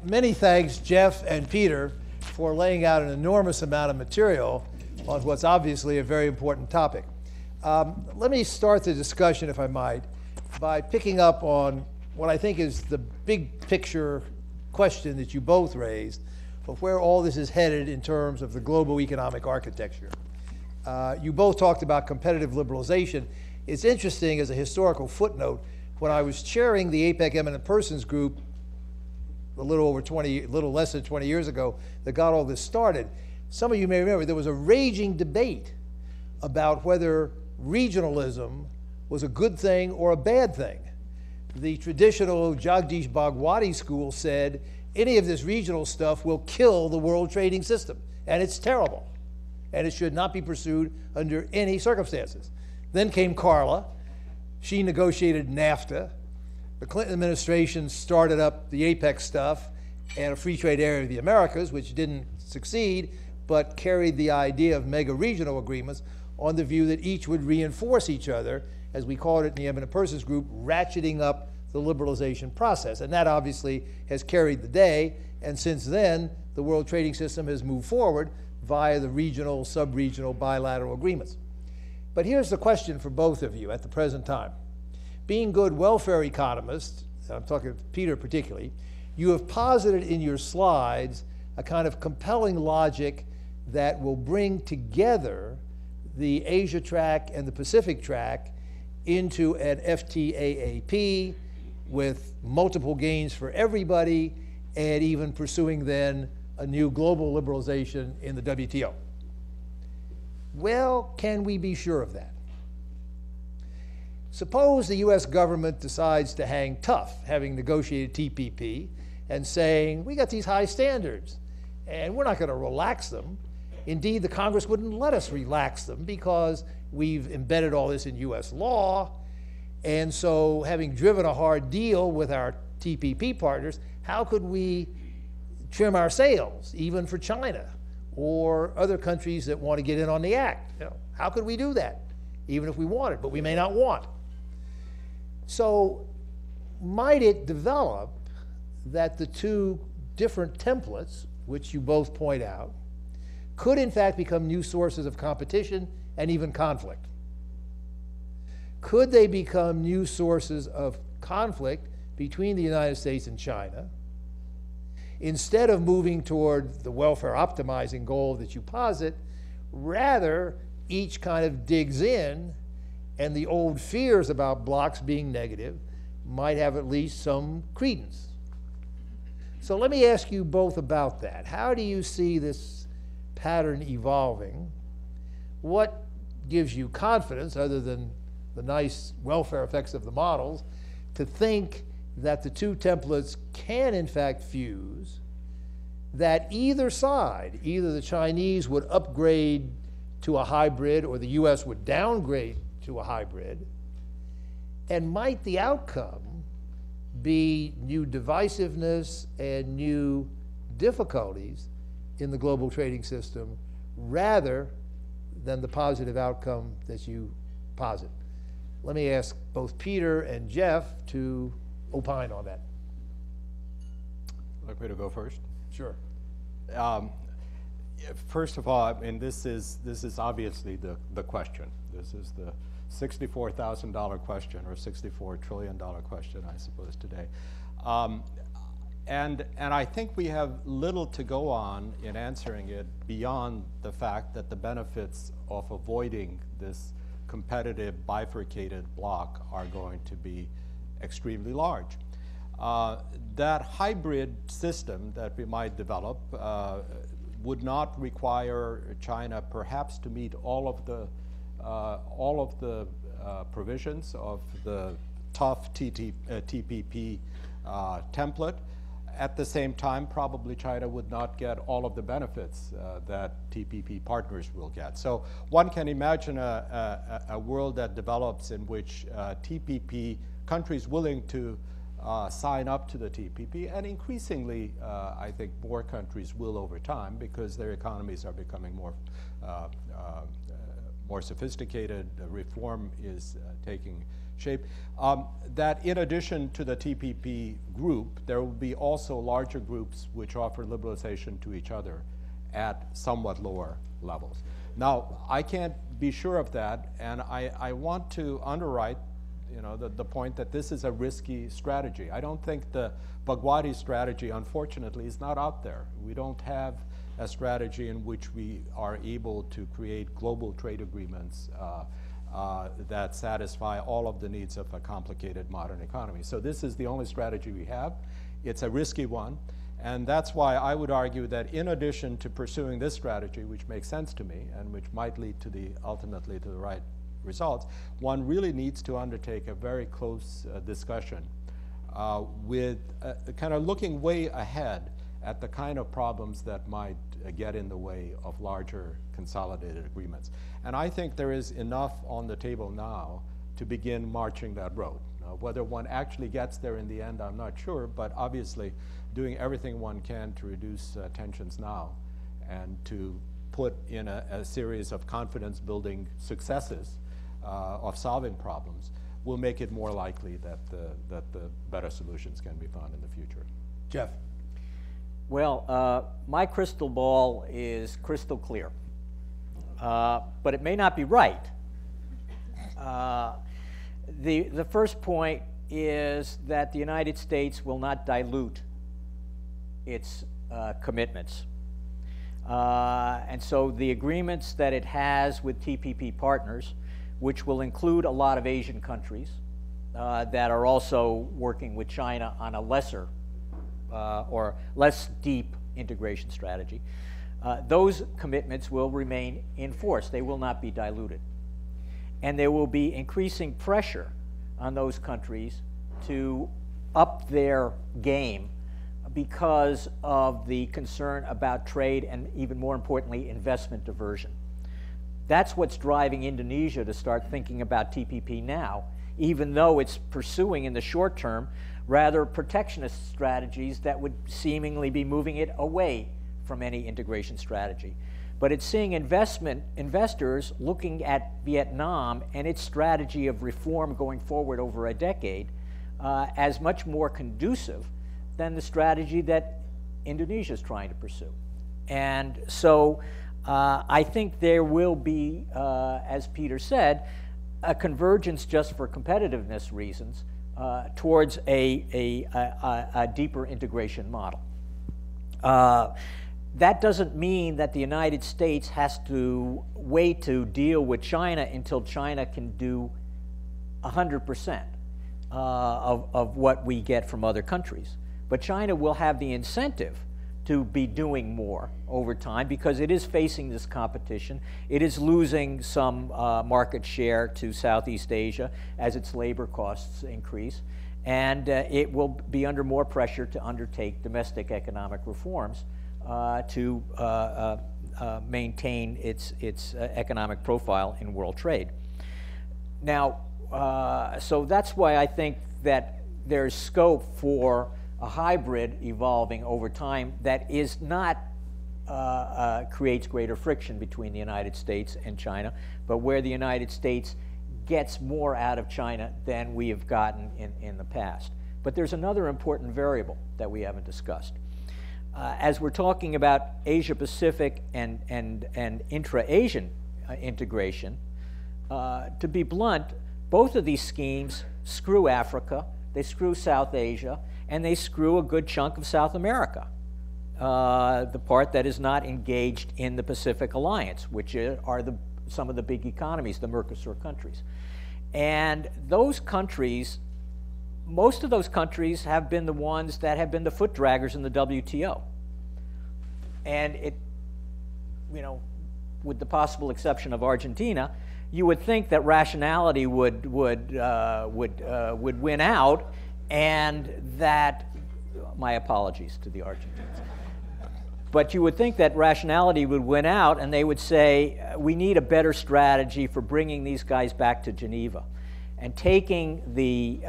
Many thanks, Jeff and Peter, for laying out an enormous amount of material on what's obviously a very important topic. Let me start the discussion, if I might, by picking up on what I think is the big picture question that you both raised of where all this is headed in terms of the global economic architecture. You both talked about competitive liberalization. It's interesting as a historical footnote, when I was chairing the APEC Eminent Persons Group a little less than 20 years ago that got all this started, some of you may remember there was a raging debate about whether regionalism was a good thing or a bad thing. The traditional Jagdish Bhagwati school said any of this regional stuff will kill the world trading system, and it's terrible, and it should not be pursued under any circumstances. Then came Carla. She negotiated NAFTA. The Clinton administration started up the APEC stuff and a free trade area of the Americas, which didn't succeed, but carried the idea of mega regional agreements on the view that each would reinforce each other, as we called it in the Eminent Persons Group, ratcheting up the liberalization process. And that obviously has carried the day, and since then, the world trading system has moved forward via the regional, sub-regional, bilateral agreements. But here's the question for both of you at the present time. Being good welfare economists, I'm talking to Peter particularly, you have posited in your slides a kind of compelling logic that will bring together the Asia track and the Pacific track into an FTAAP with multiple gains for everybody, and even pursuing then a new global liberalization in the WTO. Well, can we be sure of that? Suppose the US government decides to hang tough, having negotiated TPP, and saying, we got these high standards, and we're not going to relax them. Indeed, the Congress wouldn't let us relax them because we've embedded all this in US law, and so having driven a hard deal with our TPP partners, how could we trim our sails, even for China or other countries that want to get in on the act? You know, how could we do that, even if we wanted, but we may not want? So might it develop that the two different templates, which you both point out, could in fact become new sources of competition and even conflict? Could they become new sources of conflict between the United States and China, instead of moving toward the welfare optimizing goal that you posit? Rather, each kind of digs in, and the old fears about blocks being negative might have at least some credence. So let me ask you both about that. How do you see this pattern evolving? What gives you confidence, other than the nice welfare effects of the models, to think that the two templates can in fact fuse, that either side, either the Chinese would upgrade to a hybrid or the US would downgrade to a hybrid, and might the outcome be new divisiveness and new difficulties in the global trading system rather than the positive outcome that you posit? Let me ask both Peter and Jeff to opine on that. Like me to go first? Sure. First of all, I mean, this is obviously the question. This is the $64,000 question, or $64 trillion question, I suppose, today. And I think we have little to go on in answering it beyond the fact that the benefits of avoiding this competitive bifurcated block are going to be extremely large. That hybrid system that we might develop would not require China perhaps to meet all of the provisions of the tough TPP template. At the same time, probably China would not get all of the benefits that TPP partners will get. So one can imagine a world that develops in which TPP countries willing to sign up to the TPP, and increasingly, I think more countries will over time, because their economies are becoming more sophisticated. Reform is taking shape. That in addition to the TPP group, there will be also larger groups which offer liberalization to each other at somewhat lower levels. Now, I can't be sure of that, and I want to underwrite the point that this is a risky strategy. I don't think the Bhagwati strategy, unfortunately, is not out there. We don't have a strategy in which we are able to create global trade agreements that satisfy all of the needs of a complicated modern economy. So this is the only strategy we have. It's a risky one, and that's why I would argue that in addition to pursuing this strategy, which makes sense to me and which might lead to ultimately to the right results, one really needs to undertake a very close discussion with kind of looking way ahead at the kind of problems that might get in the way of larger consolidated agreements. And I think there is enough on the table now to begin marching that road. Whether one actually gets there in the end, I'm not sure, but obviously doing everything one can to reduce tensions now and to put in a series of confidence-building successes of solving problems will make it more likely that the better solutions can be found in the future. Jeff. Well, my crystal ball is crystal clear, but it may not be right. The first point is that the United States will not dilute its commitments. And so the agreements that it has with TPP partners, which will include a lot of Asian countries that are also working with China on a lesser or less deep integration strategy, those commitments will remain in force. They will not be diluted. And there will be increasing pressure on those countries to up their game because of the concern about trade and, even more importantly, investment diversion. That's what's driving Indonesia to start thinking about TPP now, even though it's pursuing in the short term rather protectionist strategies that would seemingly be moving it away from any integration strategy. But it's seeing investors looking at Vietnam and its strategy of reform going forward over a decade as much more conducive than the strategy that Indonesia is trying to pursue. And so I think there will be, as Peter said, a convergence just for competitiveness reasons towards a deeper integration model. That doesn't mean that the United States has to wait to deal with China until China can do 100% of what we get from other countries. But China will have the incentive to be doing more over time because it is facing this competition. It is losing some market share to Southeast Asia as its labor costs increase. And it will be under more pressure to undertake domestic economic reforms to maintain its economic profile in world trade. Now, so that's why I think that there's scope for a hybrid evolving over time that is not creates greater friction between the United States and China, but where the United States gets more out of China than we have gotten in the past. But there's another important variable that we haven't discussed. As we're talking about Asia-Pacific and intra-Asian integration, to be blunt, both of these schemes screw Africa, they screw South Asia, and they screw a good chunk of South America, the part that is not engaged in the Pacific Alliance, which are some of the big economies, the Mercosur countries. And those countries, most of those countries have been the ones that have been the foot draggers in the WTO. And it, with the possible exception of Argentina, you would think that rationality would win out, and that, my apologies to the Argentines, but you would think that rationality would win out, and they would say, we need a better strategy for bringing these guys back to Geneva, and taking the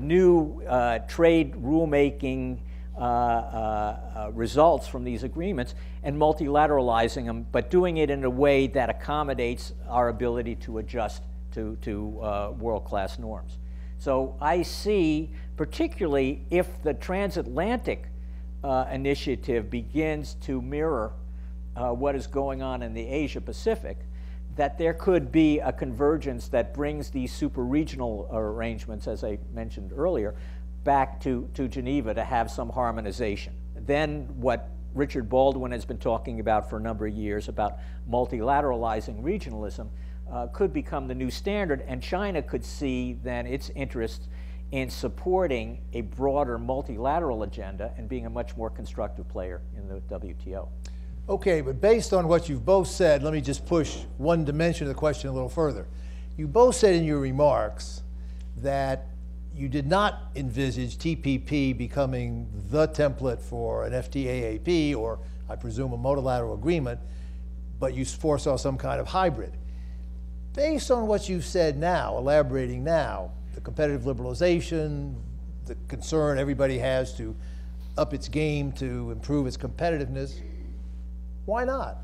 new trade rulemaking results from these agreements and multilateralizing them, but doing it in a way that accommodates our ability to adjust to world-class norms. So I see, particularly if the transatlantic initiative begins to mirror what is going on in the Asia-Pacific, that there could be a convergence that brings these super-regional arrangements, as I mentioned earlier, back to Geneva to have some harmonization. Then what Richard Baldwin has been talking about for a number of years about multilateralizing regionalism could become the new standard, and China could see then its interest in supporting a broader multilateral agenda and being a much more constructive player in the WTO. Okay, but based on what you've both said, let me just push one dimension of the question a little further. You both said in your remarks that you did not envisage TPP becoming the template for an FTAAP, or I presume a multilateral agreement, but you foresaw some kind of hybrid. Based on what you've said now, elaborating now, the competitive liberalization, the concern everybody has to up its game to improve its competitiveness, why not?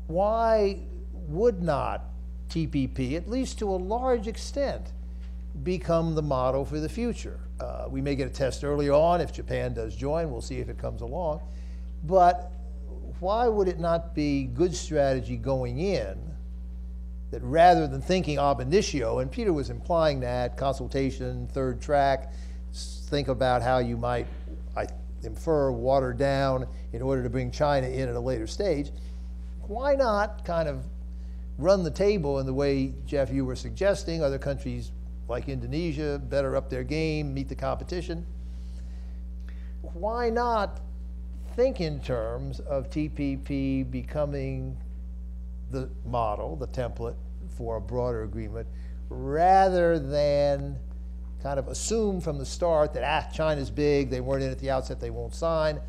Why would not TPP, at least to a large extent, become the model for the future? We may get a test early on if Japan does join. We'll see if it comes along. But why would it not be good strategy going in that rather than thinking ab initio, and Peter was implying that, consultation, third track, think about how you might, I infer, water down in order to bring China in at a later stage, why not kind of run the table in the way, Jeff, you were suggesting, other countries like Indonesia better up their game, meet the competition? Why not think in terms of TPP becoming the model, the template for a broader agreement, rather than kind of assume from the start that China's big, they weren't in at the outset, they won't sign,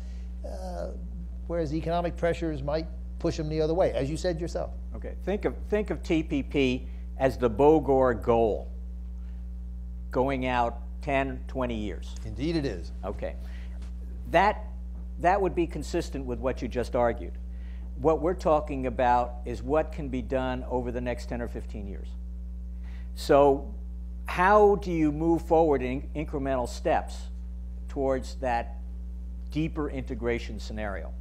whereas economic pressures might push them the other way, as you said yourself. Okay, think of TPP as the Bogor goal, going out 10, 20 years. Indeed it is. Okay, that would be consistent with what you just argued. What we're talking about is what can be done over the next 10 or 15 years. So how do you move forward in incremental steps towards that deeper integration scenario?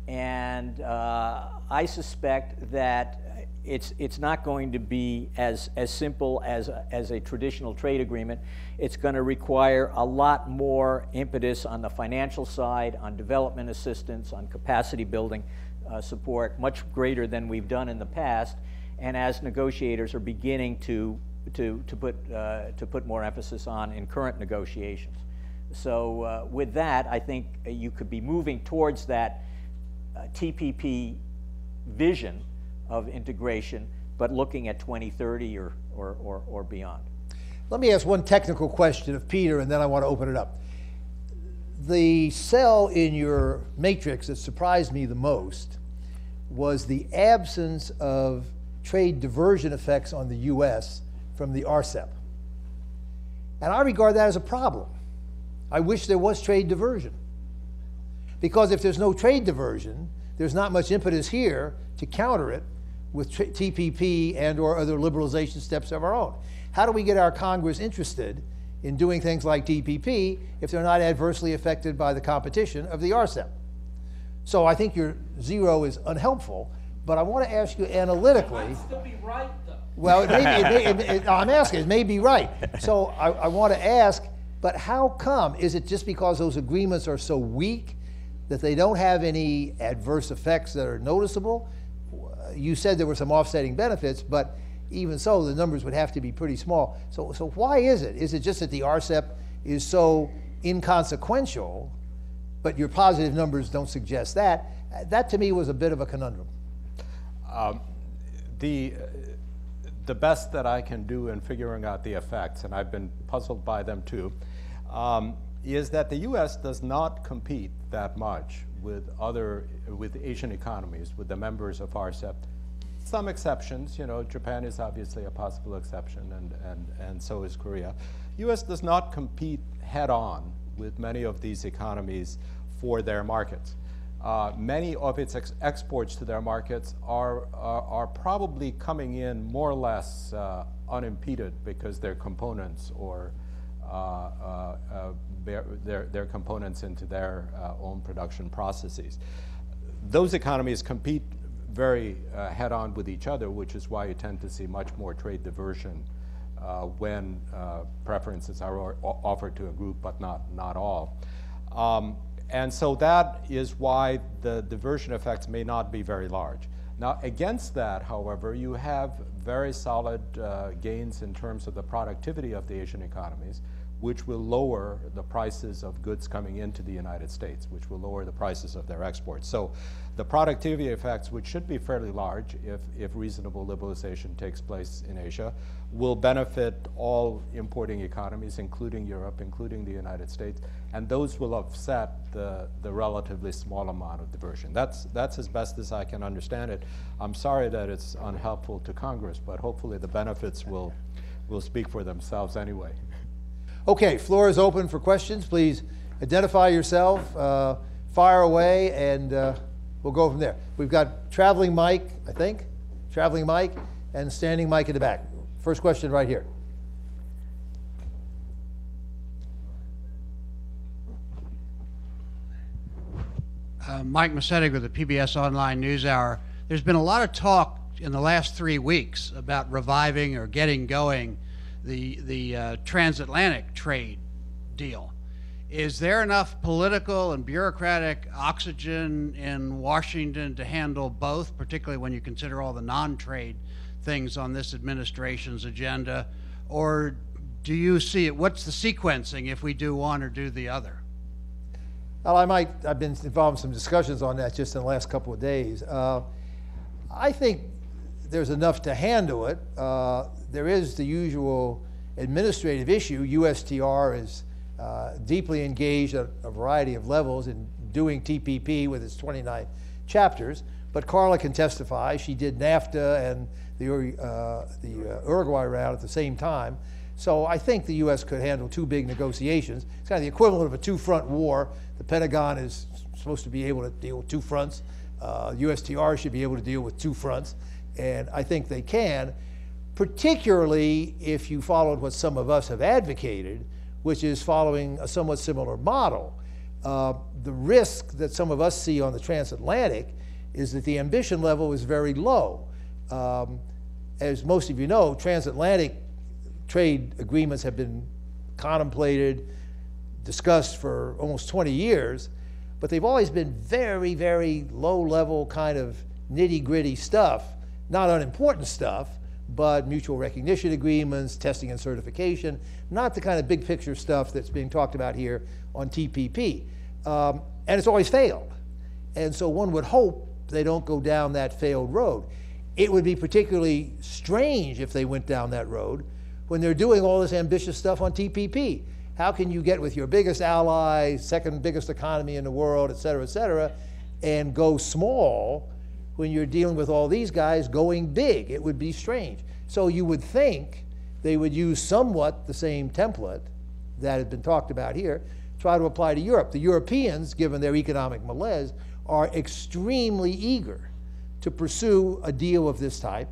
And I suspect that it's not going to be as simple as a traditional trade agreement. It's going to require a lot more impetus on the financial side, on development assistance, on capacity building support, much greater than we've done in the past. And as negotiators are beginning to put more emphasis on in current negotiations. So with that, I think you could be moving towards that TPP vision of integration, but looking at 2030 or beyond. Let me ask one technical question of Peter, and then I want to open it up. The cell in your matrix that surprised me the most was the absence of trade diversion effects on the U.S. from the RCEP. And I regard that as a problem. I wish there was trade diversion. Because if there's no trade diversion, there's not much impetus here to counter it with TPP and or other liberalization steps of our own. How do we get our Congress interested in doing things like TPP if they're not adversely affected by the competition of the RCEP? So I think your zero is unhelpful, but I want to ask you analytically. It might still be right, though. Well, I'm asking, it may be right. So I want to ask, but how come? Is it just because those agreements are so weak that they don't have any adverse effects that are noticeable? You said there were some offsetting benefits, but even so, the numbers would have to be pretty small. So why is it? Is it just that the RCEP is so inconsequential, but your positive numbers don't suggest that? That to me was a bit of a conundrum. The best that I can do in figuring out the effects, and I've been puzzled by them too, is that the U.S. does not compete that much with Asian economies, with the members of RCEP. Some exceptions, Japan is obviously a possible exception, and so is Korea. U.S. does not compete head-on with many of these economies for their markets. many of its exports to their markets are probably coming in more or less unimpeded because their components or their components into their own production processes. Those economies compete very head-on with each other, which is why you tend to see much more trade diversion when preferences are offered to a group, but not all. And so that is why the diversion effects may not be very large. Now, against that, however, you have very solid gains in terms of the productivity of the Asian economies, which will lower the prices of goods coming into the United States, which will lower the prices of their exports. So the productivity effects, which should be fairly large if reasonable liberalization takes place in Asia, will benefit all importing economies, including Europe, including the United States, and those will offset the relatively small amount of diversion. That's as best as I can understand it. I'm sorry that it's unhelpful to Congress, but hopefully the benefits will speak for themselves anyway. Okay, floor is open for questions. Please identify yourself, fire away, and we'll go from there. We've got traveling mic, I think, traveling mic, and standing mic in the back. First question right here. Mike Macetic with the PBS Online NewsHour. There's been a lot of talk in the last 3 weeks about reviving or getting going the transatlantic trade deal. Is there enough political and bureaucratic oxygen in Washington to handle both, particularly when you consider all the non-trade things on this administration's agenda? Or do you see it, what's the sequencing if we do one or do the other? Well, I've been involved in some discussions on that just in the last couple of days. I think there's enough to handle it. There is the usual administrative issue. USTR is deeply engaged at a variety of levels in doing TPP with its 29 chapters, but Carla can testify. She did NAFTA and the Uruguay round at the same time. So I think the U.S. could handle two big negotiations. It's kind of the equivalent of a two-front war. The Pentagon is supposed to be able to deal with two fronts. USTR should be able to deal with two fronts, and I think they can, particularly if you followed what some of us have advocated, which is following a somewhat similar model. The risk that some of us see on the transatlantic is that the ambition level is very low. As most of you know, transatlantic trade agreements have been contemplated, discussed for almost 20 years, but they've always been very, very low-level kind of nitty-gritty stuff, not unimportant stuff, but mutual recognition agreements, testing and certification, not the kind of big picture stuff that's being talked about here on TPP. And it's always failed. And so one would hope they don't go down that failed road. It would be particularly strange if they went down that road when they're doing all this ambitious stuff on TPP. How can you get with your biggest ally, second biggest economy in the world, et cetera, and go small when you're dealing with all these guys going big? It would be strange. So you would think they would use somewhat the same template that had been talked about here, try to apply to Europe. The Europeans, given their economic malaise, are extremely eager to pursue a deal of this type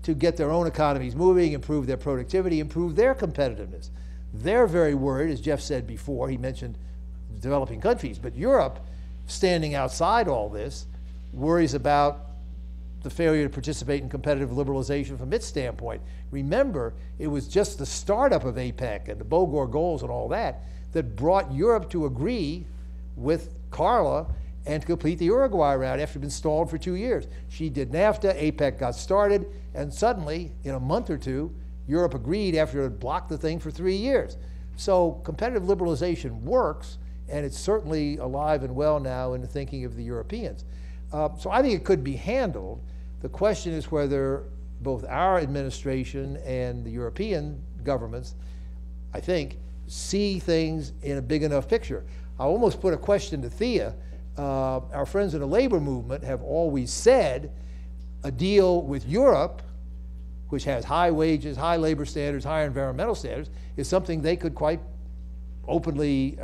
to get their own economies moving, improve their productivity, improve their competitiveness. They're very worried, as Jeff said before, he mentioned developing countries, but Europe, standing outside all this, worries about the failure to participate in competitive liberalization from its standpoint. Remember, it was just the startup of APEC and the Bogor goals and all that that brought Europe to agree with Carla and to complete the Uruguay round after it had been stalled for 2 years. She did NAFTA, APEC got started, and suddenly, in a month or two, Europe agreed after it had blocked the thing for 3 years. So competitive liberalization works, and it's certainly alive and well now in the thinking of the Europeans. So I think it could be handled. The question is whether both our administration and the European governments, I think, see things in a big enough picture. I almost put a question to Thea. Our friends in the labor movement have always said a deal with Europe, which has high wages, high labor standards, high environmental standards, is something they could quite openly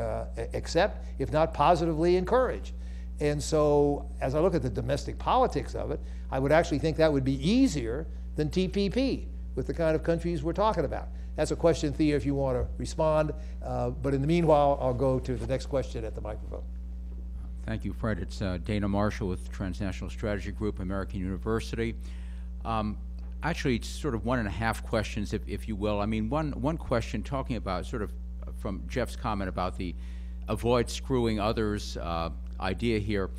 accept, if not positively encourage. And so as I look at the domestic politics of it, I would actually think that would be easier than TPP with the kind of countries we're talking about. That's a question, Thea, if you want to respond. But in the meanwhile, I'll go to the next question at the microphone. Thank you, Fred. It's Dana Marshall with Transnational Strategy Group, American University. Actually, it's sort of 1.5 questions, if you will. I mean, one question talking about sort of from Jeff's comment about the avoid screwing others idea here.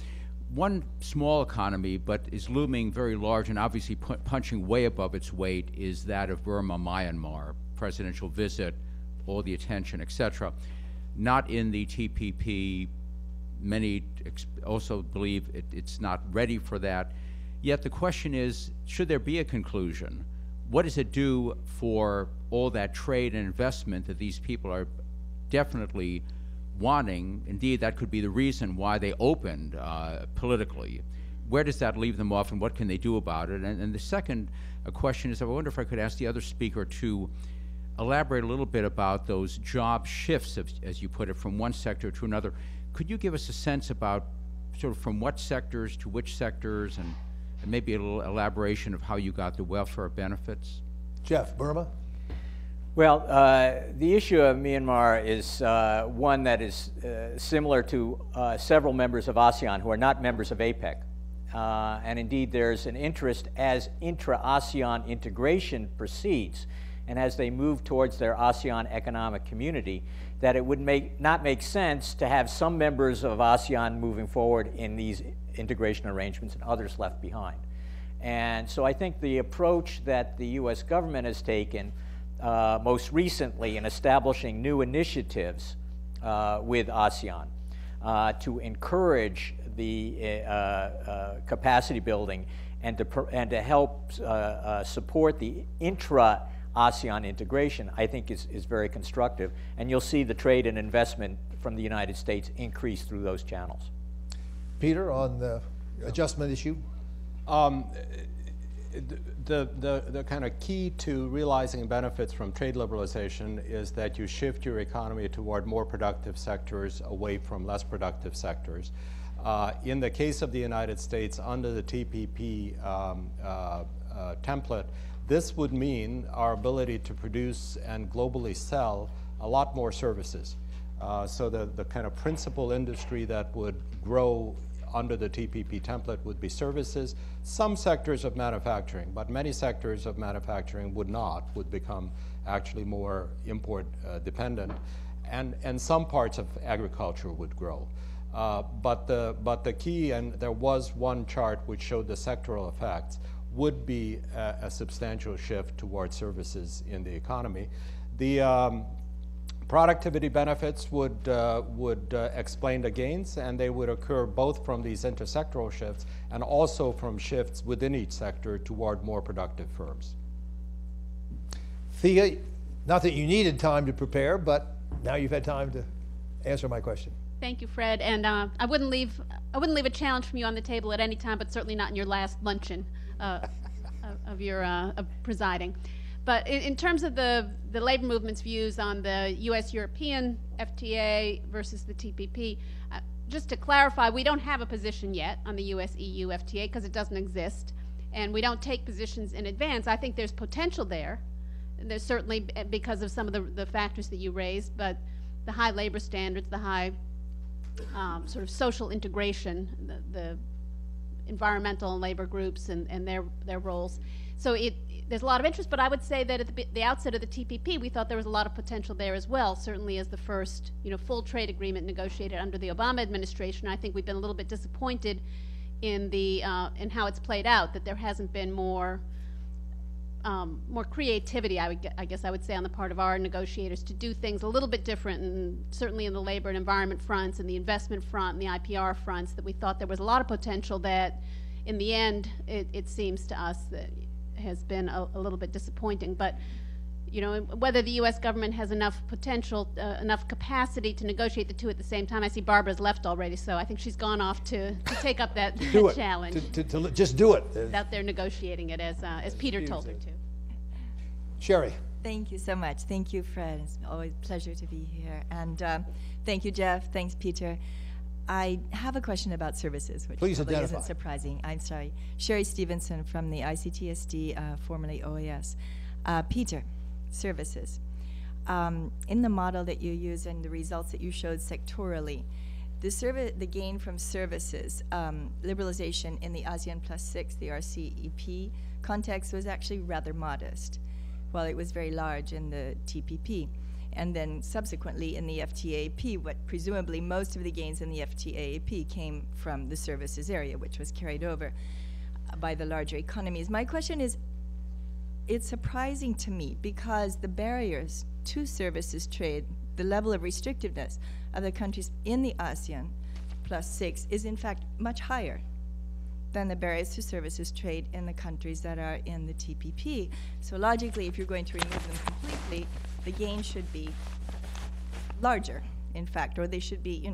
One small economy, but is looming very large and obviously punching way above its weight, is that of Burma, Myanmar. Presidential visit, all the attention, etc. Not in the TPP. Many also believe it's not ready for that. Yet the question is, should there be a conclusion? What does it do for all that trade and investment that these people are definitely wanting? Indeed, that could be the reason why they opened politically. Where does that leave them off, and what can they do about it? And the second question is, I wonder if I could ask the other speaker to elaborate a little bit about those job shifts, as you put it, from one sector to another. Could you give us a sense about sort of from what sectors to which sectors, and maybe a little elaboration of how you got the welfare benefits? Jeff, Burma? Well, the issue of Myanmar is one that is similar to several members of ASEAN who are not members of APEC. And indeed, there's an interest as intra-ASEAN integration proceeds, and as they move towards their ASEAN economic community, that it would not make sense to have some members of ASEAN moving forward in these integration arrangements and others left behind. And so I think the approach that the US government has taken most recently in establishing new initiatives with ASEAN to encourage the capacity building and to help support the intra-ASEAN integration, I think is very constructive. And you'll see the trade and investment from the United States increase through those channels. Peter, on the adjustment issue? The kind of key to realizing benefits from trade liberalization is that you shift your economy toward more productive sectors away from less productive sectors. In the case of the United States, under the TPP template, this would mean our ability to produce and globally sell a lot more services. So the kind of principal industry that would grow under the TPP template would be services, some sectors of manufacturing, but many sectors of manufacturing would become actually more import dependent, and some parts of agriculture would grow. But the key, and there was one chart which showed the sectoral effects, would be a substantial shift towards services in the economy. The productivity benefits would explain the gains, and they would occur both from these intersectoral shifts and also from shifts within each sector toward more productive firms. Thea, not that you needed time to prepare, but now you've had time to answer my question. Thank you, Fred. And I wouldn't leave a challenge from you on the table at any time, but certainly not in your last luncheon of your presiding. But in terms of the labor movement's views on the U.S.-European FTA versus the TPP, just to clarify, we don't have a position yet on the U.S.-EU FTA because it doesn't exist, and we don't take positions in advance. I think there's potential there. There's certainly because of some of the factors that you raised, but the high labor standards, the high sort of social integration, the environmental and labor groups and their roles. So there's a lot of interest, but I would say that at the outset of the TPP, we thought there was a lot of potential there as well, certainly as the first full trade agreement negotiated under the Obama administration. I think we've been a little bit disappointed in how it's played out, that there hasn't been more creativity, I guess I would say, on the part of our negotiators to do things a little bit different, and certainly in the labor and environment fronts and the investment front and the IPR fronts, that we thought there was a lot of potential that in the end it seems to us that has been a little bit disappointing. But whether the U.S. government has enough potential, enough capacity to negotiate the two at the same time. I see Barbara's left already, so I think she's gone off to take up that challenge. To just do it. Out there negotiating it, as Peter told her to. Sherry. Thank you so much. Thank you, Fred. It's always a pleasure to be here. And thank you, Jeff. Thanks, Peter. I have a question about services, which Please probably identify. isn't surprising. I'm sorry. Sherry Stevenson from the ICTSD, formerly OAS. Peter, services. In the model that you use and the results that you showed sectorally, the gain from services, liberalization in the ASEAN +6, the RCEP context was actually rather modest, while it was very large in the TPP. And then subsequently in the FTAP, what presumably most of the gains in the FTAP came from the services area, which was carried over by the larger economies. My question is, it's surprising to me because the barriers to services trade, the level of restrictiveness of the countries in the ASEAN +6 is in fact much higher than the barriers to services trade in the countries that are in the TPP. So logically, if you're going to remove them completely, the gain should be larger, in fact, or they should be,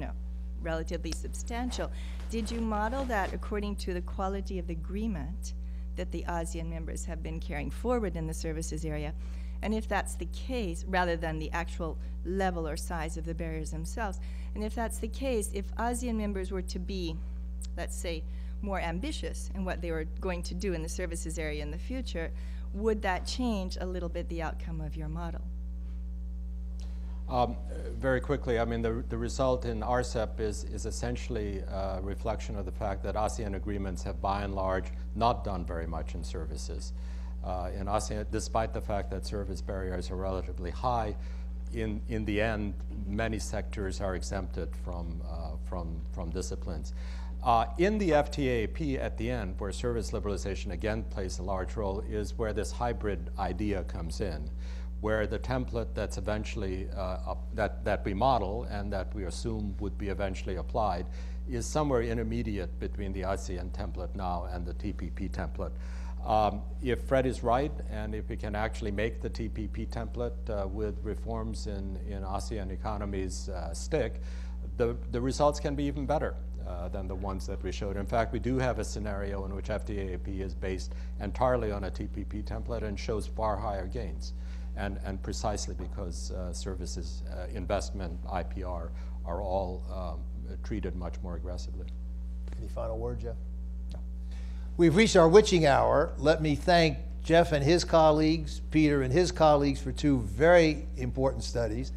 relatively substantial. Did you model that according to the quality of the agreement that the ASEAN members have been carrying forward in the services area? And if that's the case, rather than the actual level or size of the barriers themselves, and if that's the case, if ASEAN members were to be, let's say, more ambitious in what they were going to do in the services area in the future, would that change a little bit the outcome of your model? Very quickly, I mean, the result in RCEP is essentially a reflection of the fact that ASEAN agreements have by and large not done very much in services. In ASEAN, despite the fact that service barriers are relatively high, in the end, many sectors are exempted from disciplines. In the FTAP at the end, where service liberalization again plays a large role, is where this hybrid idea comes in, where the template that's eventually, that we model and that we assume would be eventually applied is somewhere intermediate between the ASEAN template now and the TPP template. If Fred is right, and if we can actually make the TPP template with reforms in ASEAN economies stick, the results can be even better than the ones that we showed. In fact, we do have a scenario in which FTAP is based entirely on a TPP template and shows far higher gains. And precisely because services, investment, IPR are all treated much more aggressively. Any final word, Jeff? No. We've reached our witching hour. Let me thank Jeff and his colleagues, Peter and his colleagues for two very important studies.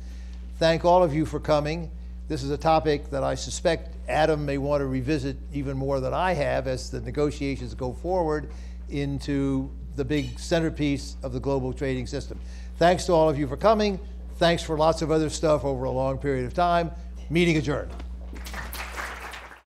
Thank all of you for coming. This is a topic that I suspect Adam may want to revisit even more than I have as the negotiations go forward into the big centerpiece of the global trading system. Thanks to all of you for coming. Thanks for lots of other stuff over a long period of time. Meeting adjourned.